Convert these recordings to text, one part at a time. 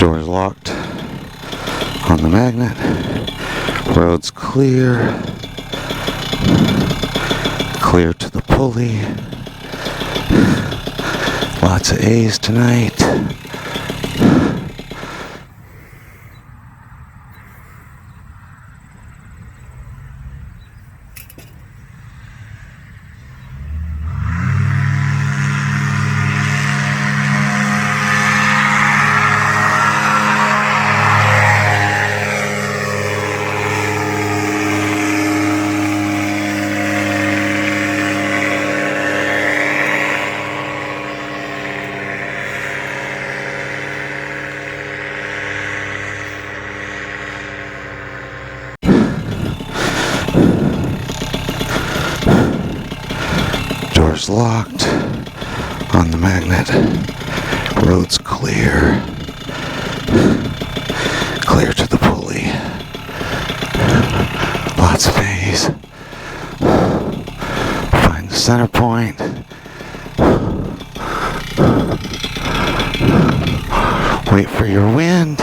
Doors locked on the magnet. Road's clear. Clear to the pulley. Lots of A's tonight. Doors locked on the magnet. Road's clear. Clear to the pulley. Lots of A's. Find the center point. Wait for your wind.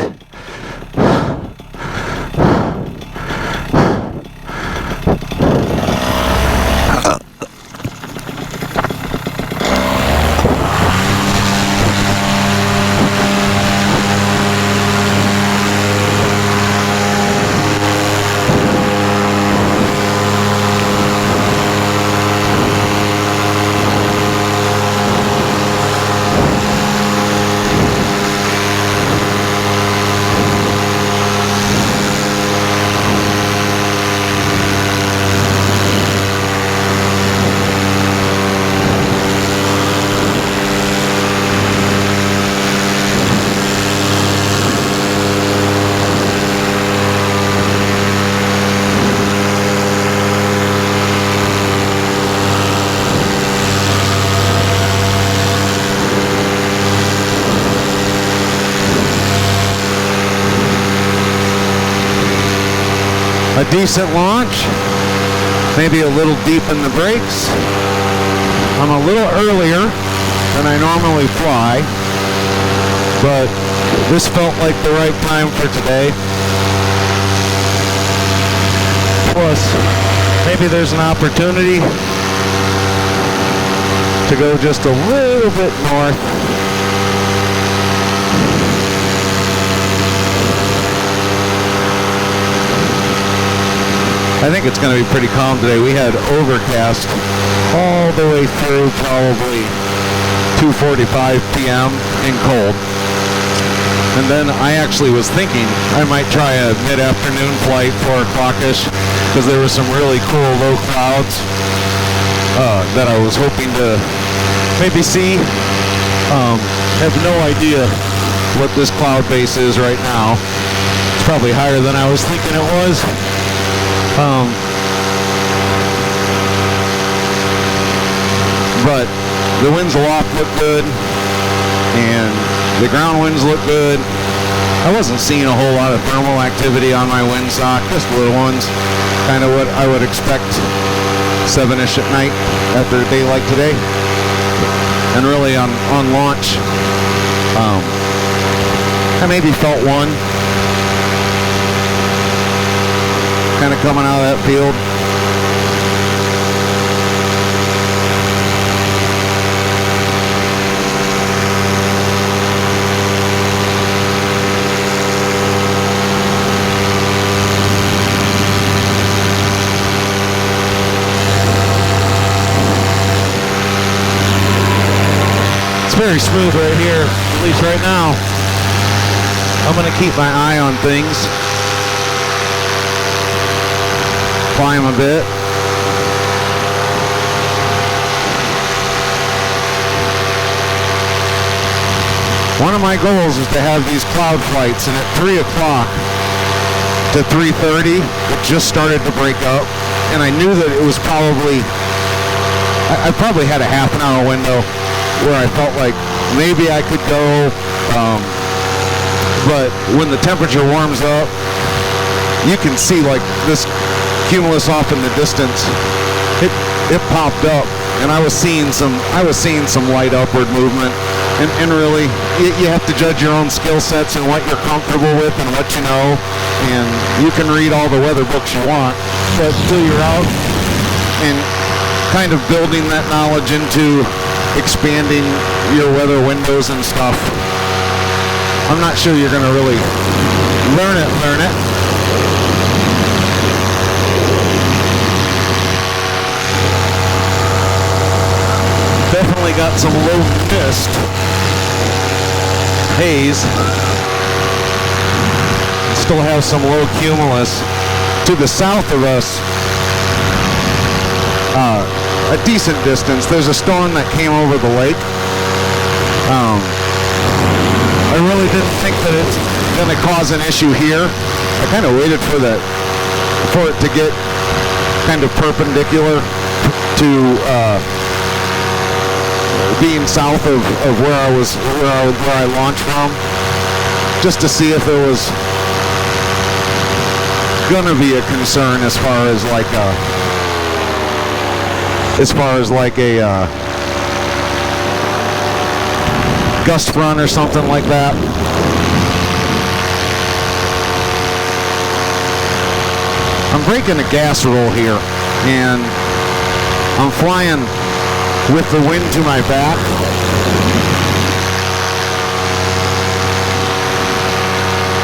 A decent launch, maybe a little deep in the brakes. I'm a little earlier than I normally fly, but this felt like the right time for today. Plus, maybe there's an opportunity to go just a little bit north. I think it's going to be pretty calm today. We had overcast all the way through probably 2:45 p.m. and cold. And then I actually was thinking I might try a mid-afternoon flight, 4 o'clock-ish, because there were some really cool low clouds that I was hoping to maybe see. Have no idea what this cloud base is right now. It's probably higher than I was thinking it was. But the winds aloft look good, and the ground winds look good. I wasn't seeing a whole lot of thermal activity on my windsock, just little ones, kind of what I would expect 7-ish at night after a day like today. And really on launch, I maybe felt one kind of coming out of that field. It's very smooth right here, at least right now. I'm going to keep my eye on things. Climb a bit. One of my goals is to have these cloud flights, and at 3 o'clock to 3:30, it just started to break up, and I knew that it was probably, I probably had a half an hour window where I felt like maybe I could go, but when the temperature warms up, you can see like this cumulus off in the distance. It popped up, and I was seeing some light upward movement, and really, you have to judge your own skill sets and what you're comfortable with and what you know. And you can read all the weather books you want, but until you're out and kind of building that knowledge into expanding your weather windows and stuff, I'm not sure you're going to really learn it. Definitely got some low mist, haze. Still have some low cumulus. To the south of us, a decent distance, there's a storm that came over the lake. I really didn't think that it's going to cause an issue here. I kind of waited for it to get kind of perpendicular to being south of where I launched from, just to see if there was gonna be a concern as far as like a gust front or something like that. I'm breaking a gas roll here, and I'm flying with the wind to my back.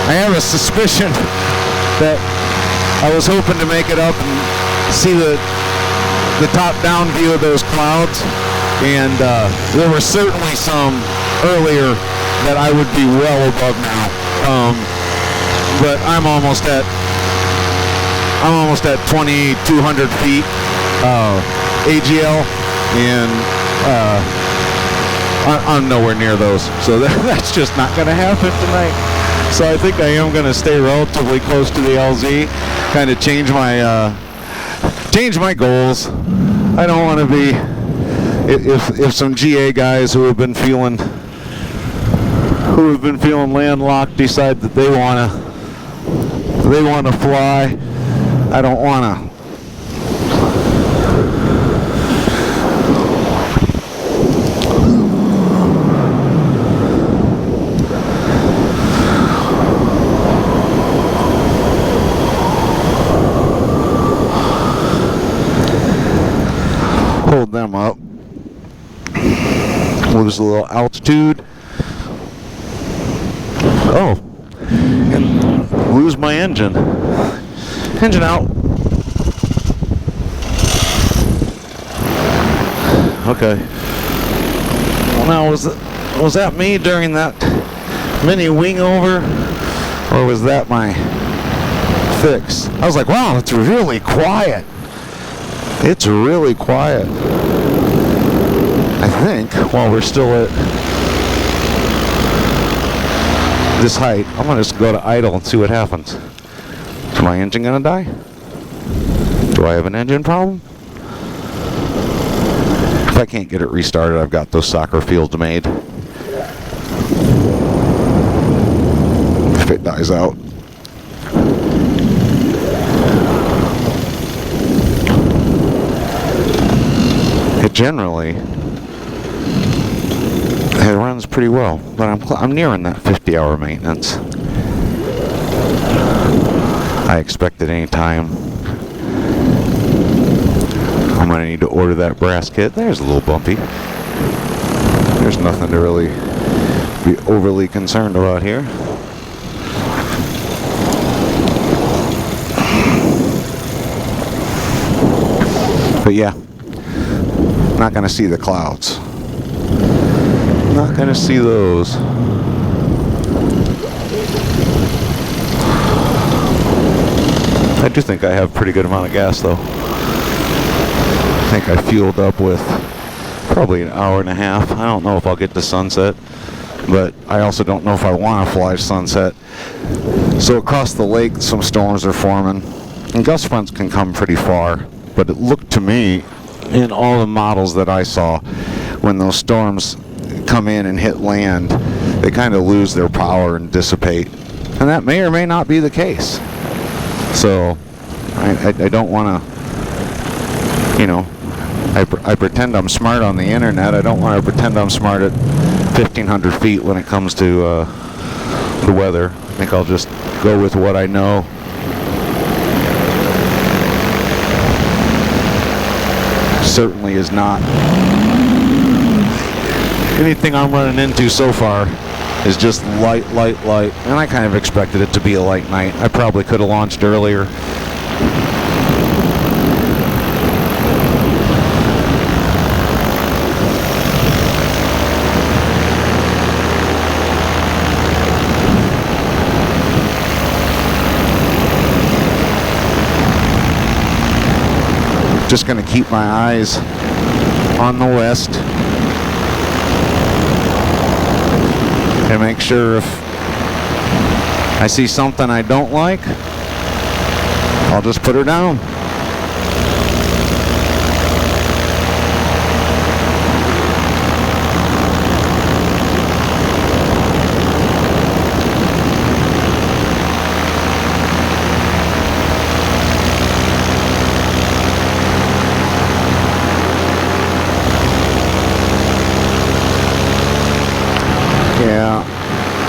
I have a suspicion that I was hoping to make it up and see the top-down view of those clouds, and there were certainly some earlier that I would be well above now. But I'm almost at 2,200 feet AGL, and I'm nowhere near those, so that's just not going to happen tonight. So I think I am going to stay relatively close to the LZ, kind of change my goals. I don't want to be, if some GA guys who have been feeling landlocked decide that they want to fly, I don't want to. Hold them up. Lose a little altitude. Oh, and lose my engine. Engine out. Okay. Well, now was that me during that mini wing over, or was that my fix? I was like, wow, it's really quiet. It's really quiet. I think while we're still at this height, I'm gonna just go to idle and see what happens. Is my engine gonna die? Do I have an engine problem? If I can't get it restarted, I've got those soccer fields made. If it dies out. Generally, it runs pretty well, but I'm nearing that 50-hour maintenance. I expect at any time I'm going to need to order that brass kit. There's a little bumpy. There's nothing to really be overly concerned about here. But yeah. Not going to see the clouds. Not going to see those. I do think I have a pretty good amount of gas though. I think I fueled up with probably an hour and a half. I don't know if I'll get to sunset, but I also don't know if I want to fly sunset. So across the lake some storms are forming, and gust fronts can come pretty far, but it looked to me in all the models that I saw, when those storms come in and hit land, they kind of lose their power and dissipate. And that may or may not be the case. So I don't want to, you know, I pretend I'm smart on the internet. I don't want to pretend I'm smart at 1,500 feet when it comes to the weather. I think I'll just go with what I know. Certainly is not anything I'm running into so far is just light, and I kind of expected it to be a light night. I probably could have launched earlier. Just going to keep my eyes on the west and make sure if I see something I don't like, I'll just put her down.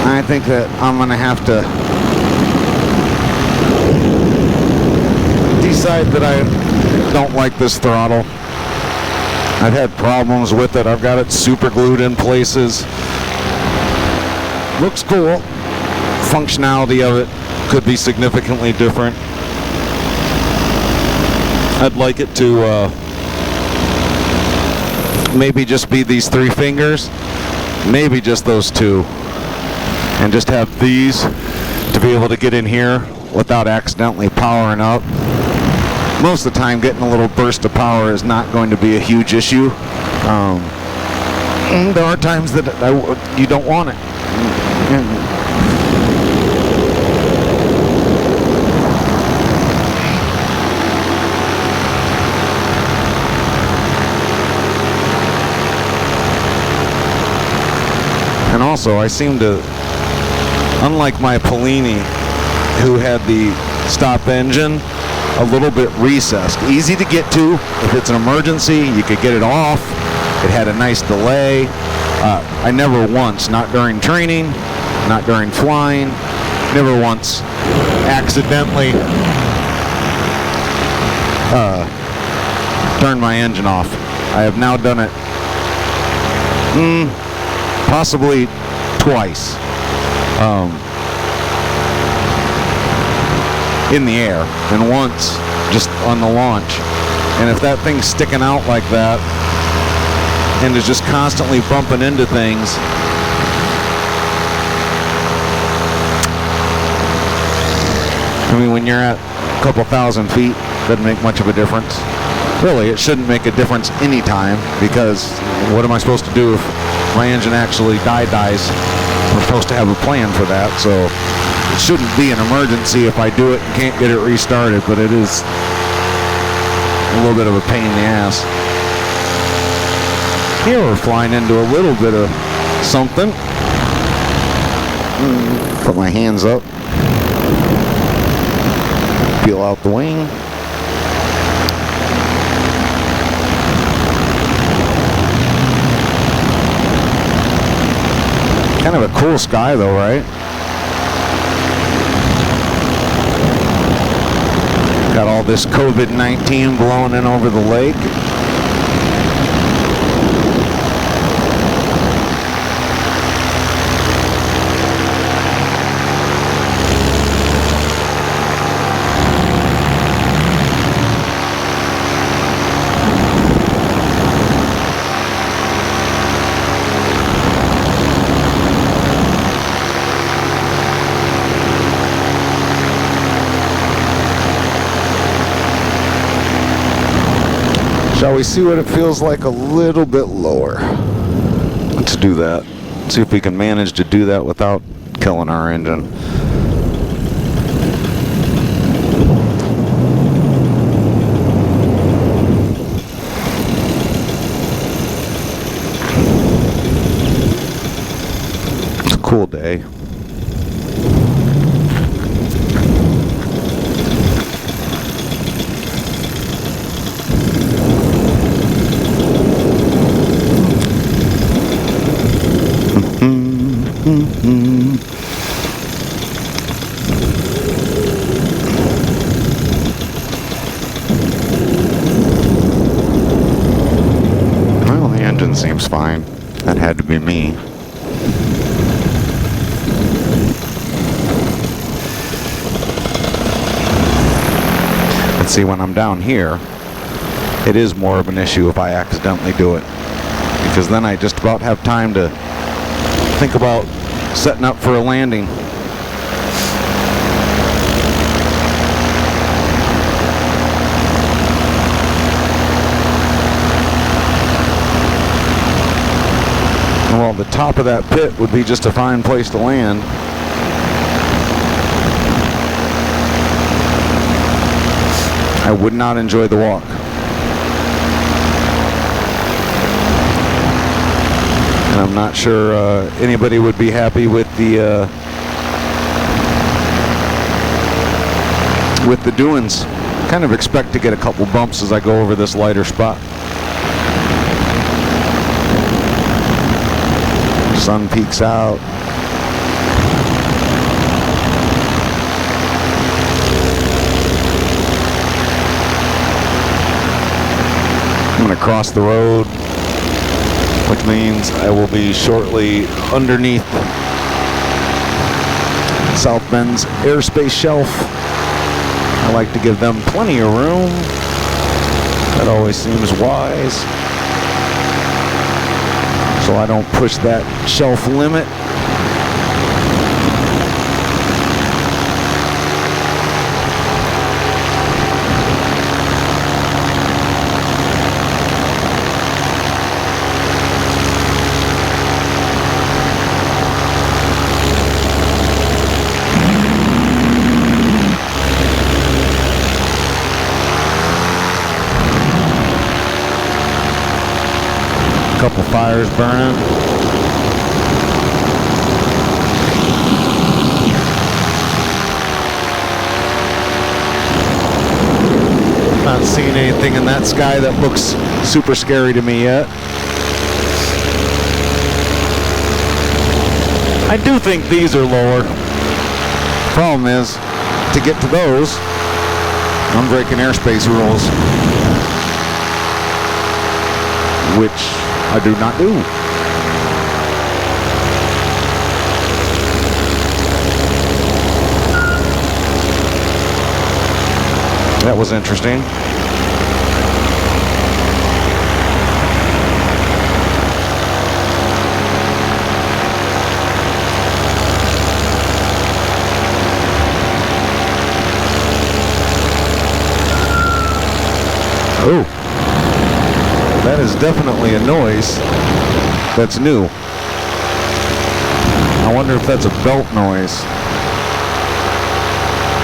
I think that I'm going to have to decide that I don't like this throttle. I've had problems with it. I've got it super glued in places. Looks cool. Functionality of it could be significantly different. I'd like it to maybe just be these 3 fingers, maybe just those 2. And just have these to be able to get in here without accidentally powering up. Most of the time, getting a little burst of power is not going to be a huge issue. There are times that you don't want it. And also, I seem to, unlike my Polini, who had the stop engine a little bit recessed. Easy to get to. If it's an emergency, you could get it off. It had a nice delay. I never once, not during training, not during flying, never once accidentally turned my engine off. I have now done it possibly twice. In the air, and once just on the launch. And if that thing's sticking out like that and is just constantly bumping into things, I mean, when you're at a couple thousand feet, doesn't make much of a difference. Really, it shouldn't make a difference anytime, because what am I supposed to do if my engine actually dies? I'm supposed to have a plan for that, so it shouldn't be an emergency if I do it and can't get it restarted, but it is a little bit of a pain in the ass. Here we're flying into a little bit of something. Put my hands up. Peel out the wing. Kind of a cool sky though, right? Got all this COVID-19 blowing in over the lake. Shall we see what it feels like a little bit lower? Let's do that. See if we can manage to do that without killing our engine. It's a cool day. Well, the engine seems fine. That had to be me. Let's see, when I'm down here, it is more of an issue if I accidentally do it. Because then I just about have time to think about setting up for a landing. Well, the top of that pit would be just a fine place to land. I would not enjoy the walk. And I'm not sure anybody would be happy with the doings. Kind of expect to get a couple bumps as I go over this lighter spot. Sun peeks out. I'm going to cross the road, which means I will be shortly underneath South Bend's airspace shelf. I like to give them plenty of room. That always seems wise, so I don't push that shelf limit. Couple fires burning. Not seeing anything in that sky that looks super scary to me yet. I do think these are lower. Problem is, to get to those, I'm breaking airspace rules, which I do not do. That was interesting. Oh. That is definitely a noise that's new. I wonder if that's a belt noise.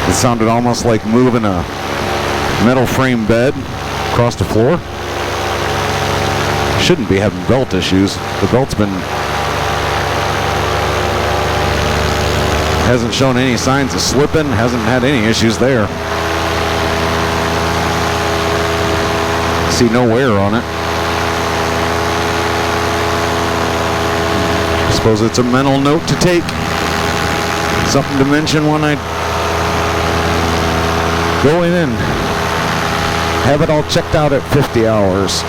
It sounded almost like moving a metal frame bed across the floor. Shouldn't be having belt issues. The belt's hasn't shown any signs of slipping, hasn't had any issues there. See no wear on it. Suppose it's a mental note to take. Something to mention when I go in and have it all checked out at 50 hours.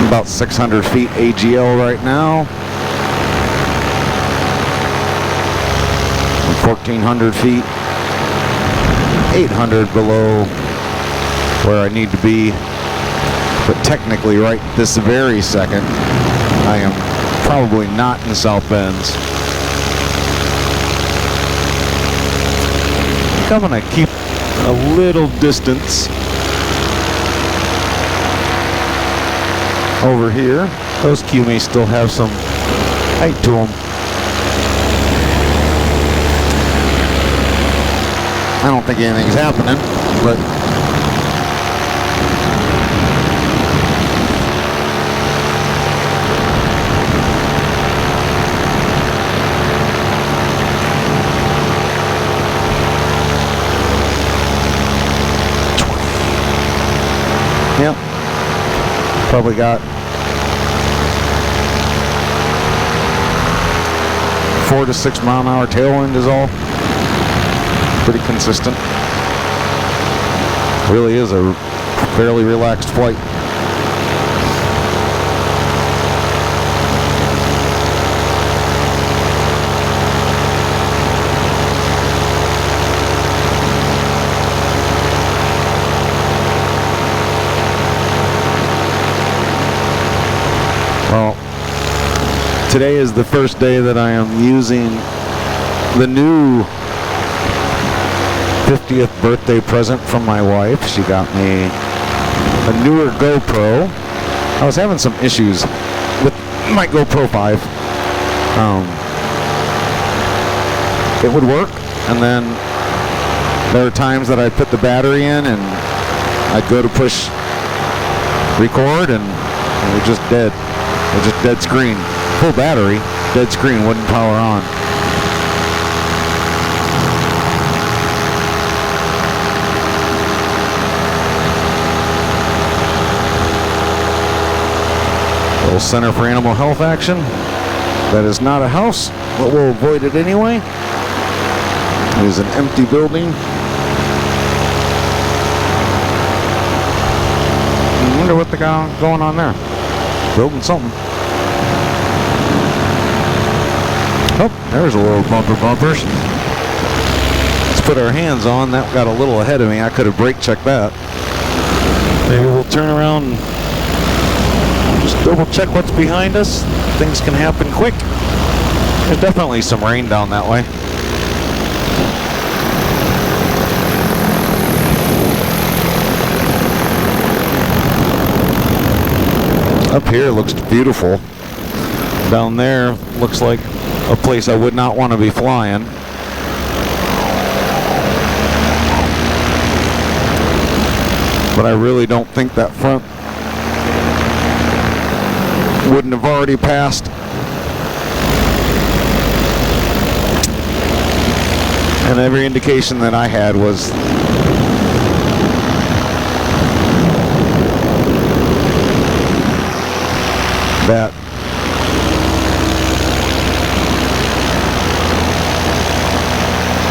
About 600 feet AGL right now. 1,400 feet, 800 below where I need to be. But technically right this very second, I am probably not in South Bends. I think I'm gonna keep a little distance over here. Those QMs still have some height to them. I don't think anything's happening, but yep, probably got 4 to 6 mile an hour tailwind is all. Pretty consistent. Really is a fairly relaxed flight. Well, today is the first day that I am using the new 50th birthday present from my wife. She got me a newer GoPro. I was having some issues with my GoPro 5. It would work, and then there were times that I'd put the battery in and I'd go to push record and it was just dead. It was just dead screen. Full battery, dead screen, wouldn't power on. Little Center for Animal Health action. That is not a house, but we'll avoid it anyway. It is an empty building. I wonder what the guy going on there. Building something. Oh, there's a little bumpers. Let's put our hands on. That got a little ahead of me. I could have brake checked that. Maybe we'll turn around and just double check what's behind us. Things can happen quick. There's definitely some rain down that way. Up here looks beautiful. Down there looks like a place I would not want to be flying. But I really don't think that front wouldn't have already passed. And every indication that I had was that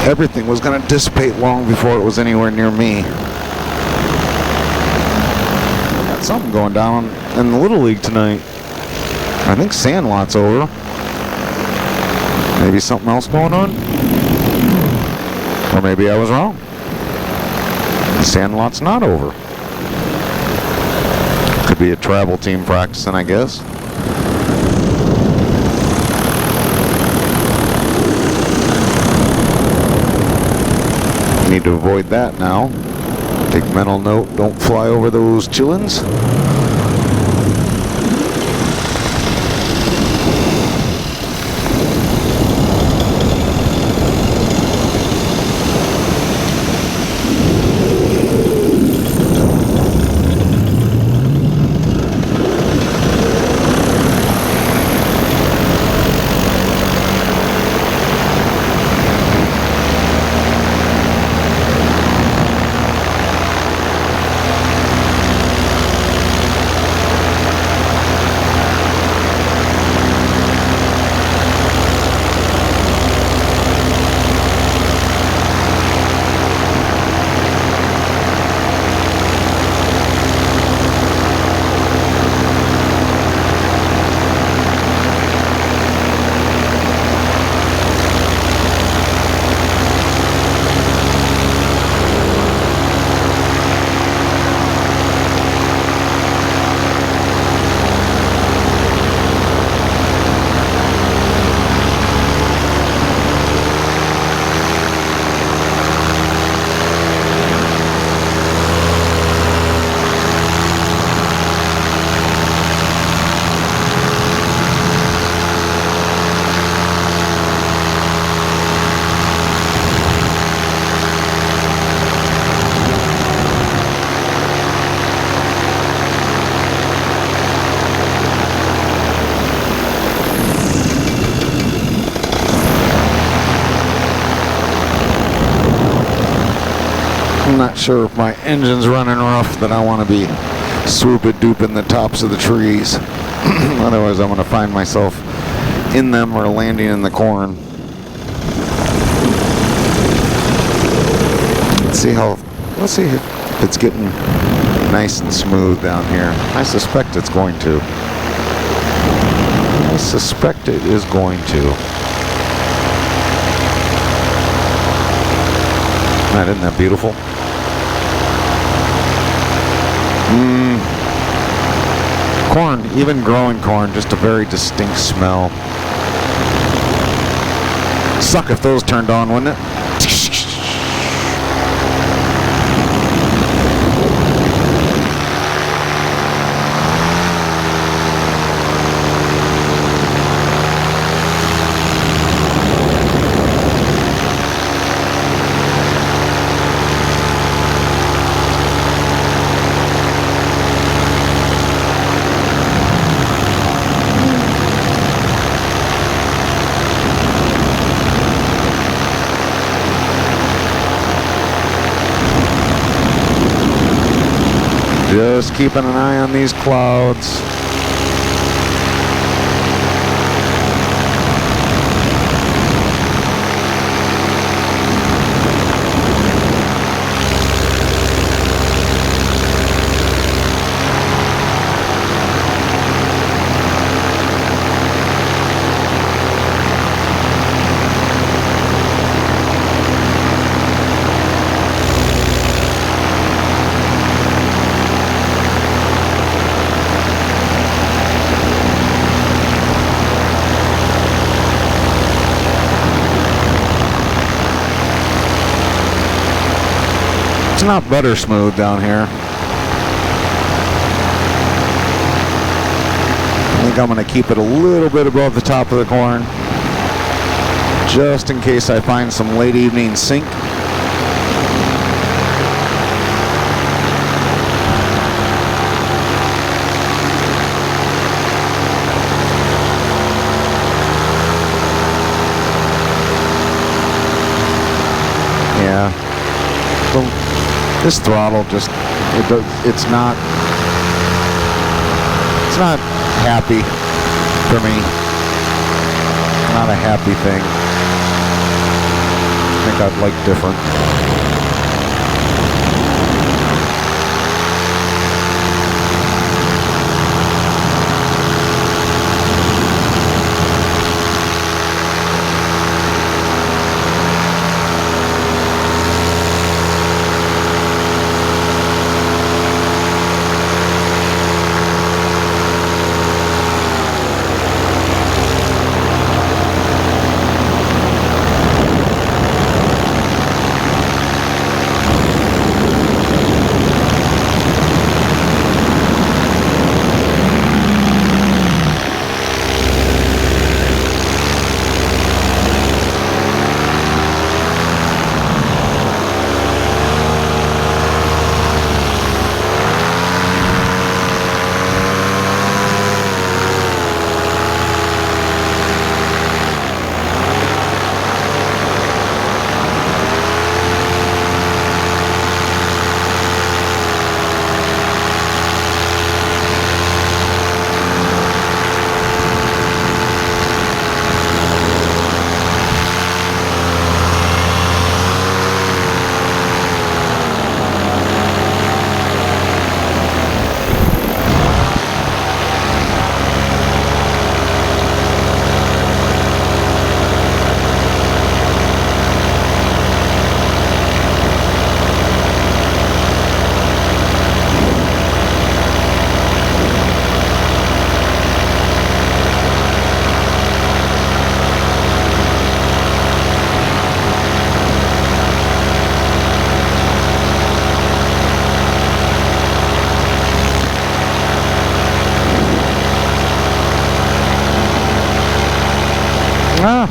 everything was going to dissipate long before it was anywhere near me. Got something going down in the Little League tonight. I think Sandlot's over. Maybe something else going on? Or maybe I was wrong. Sandlot's not over. Could be a travel team practicing, I guess. Need to avoid that now. Take mental note, don't fly over those chillins. not sure if my engine's running rough that I want to be swoop-a-dooping the tops of the trees. Otherwise, I'm going to find myself in them or landing in the corn. Let's see if it's getting nice and smooth down here. I suspect it's going to. I suspect it is going to. Isn't that beautiful? Corn, even growing corn, just a very distinct smell. Suck if those turned on, wouldn't it? Just keeping an eye on these clouds. It's not butter smooth down here. I think I'm going to keep it a little bit above the top of the corn, just in case I find some late evening sink. Yeah. So this throttle just, it's not happy for me. Not a happy thing. I think I'd like different. Ah.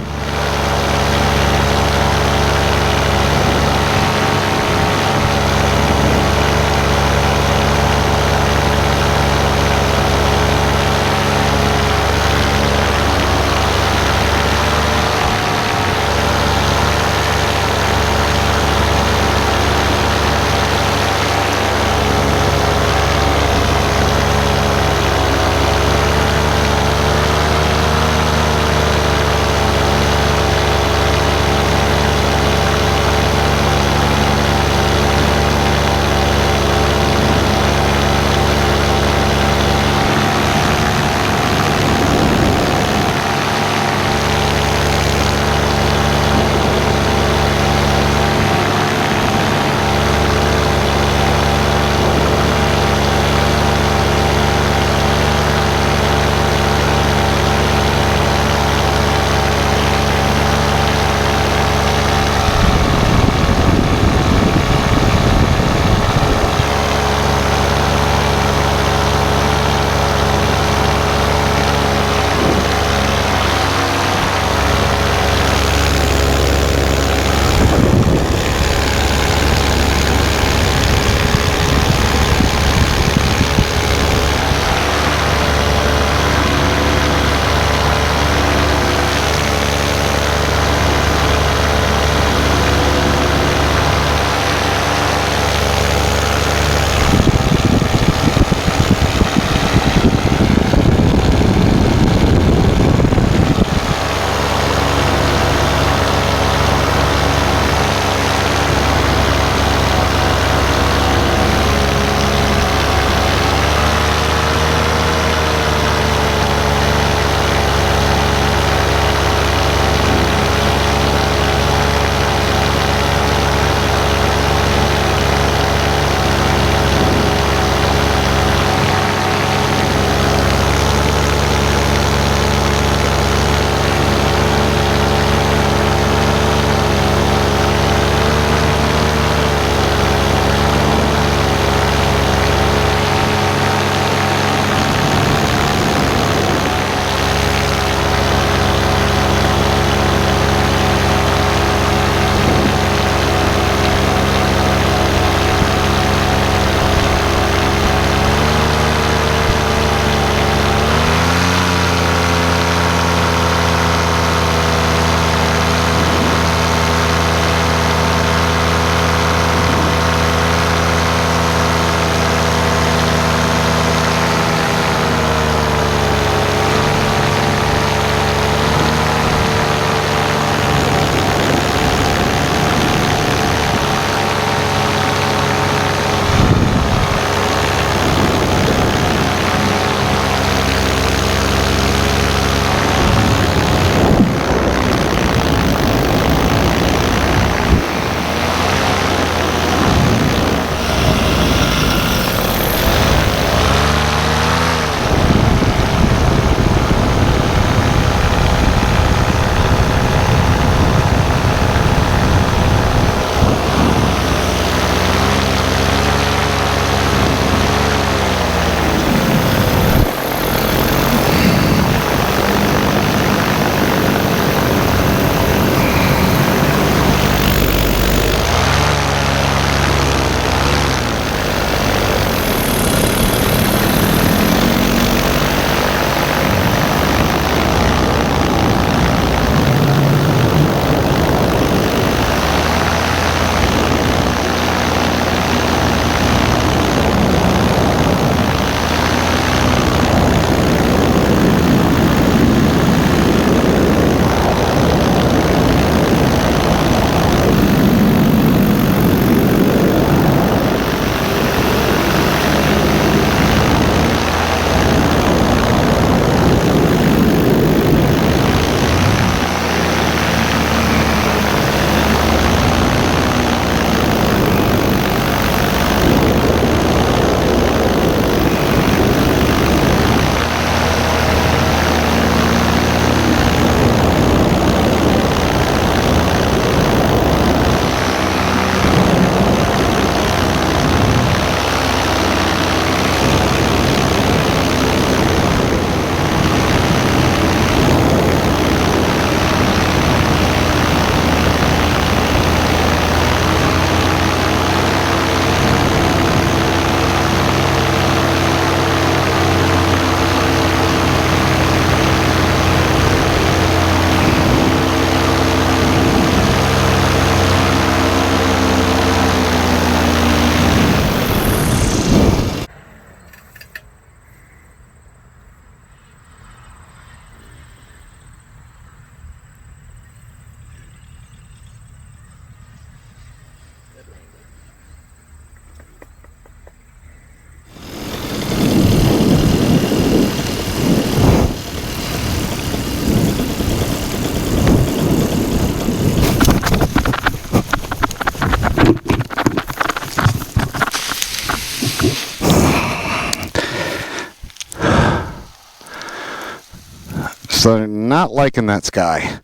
So not liking that sky.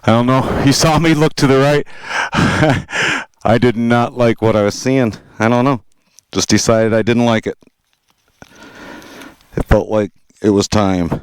I don't know. You saw me look to the right. I did not like what I was seeing. I don't know. Just decided I didn't like it. It felt like it was time.